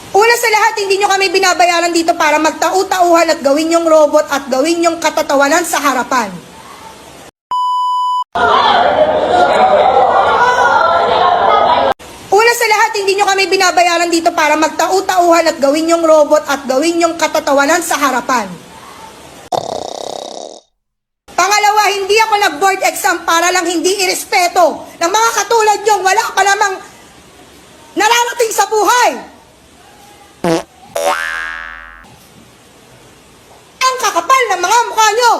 Una sa lahat, hindi nyo kami binabayaran dito para magtau-tauhan at gawin yung robot at gawin yung katatawanan sa harapan. Una sa lahat, hindi nyo kami binabayaran dito para magtau-tauhan at gawin yung robot at gawin yung katatawanan sa harapan. Pangalawa, hindi ako nag-board exam para lang hindi irespeto ng mga katulad nyo. Wala pa namang nararating sa buhay. Ang kakapal ng mga mukha nyo.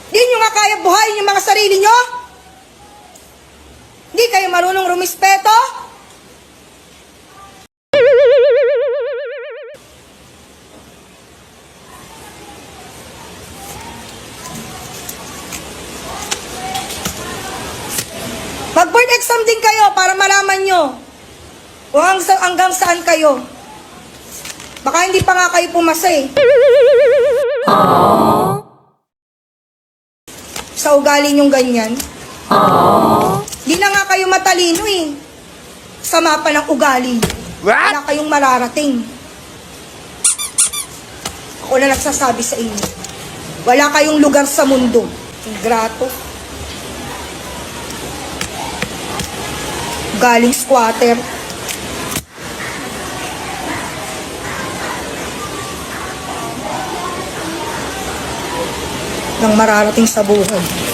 Di nyo nga kaya buhayin yung mga sarili nyo? Di kayo marunong rumispeto? Mag-board exam din kayo para malaman nyo kung hanggang saan kayo. Baka hindi pa nga kayo pumasa eh. Sa ugali nyong ganyan. Di na nga kayo matalino eh. Sama pa ng ugali. Wala kayong mararating. Ako na nagsasabi sa inyo. Wala kayong lugar sa mundo. Ingrato. Galing squatter. Nang mararating sa buhay.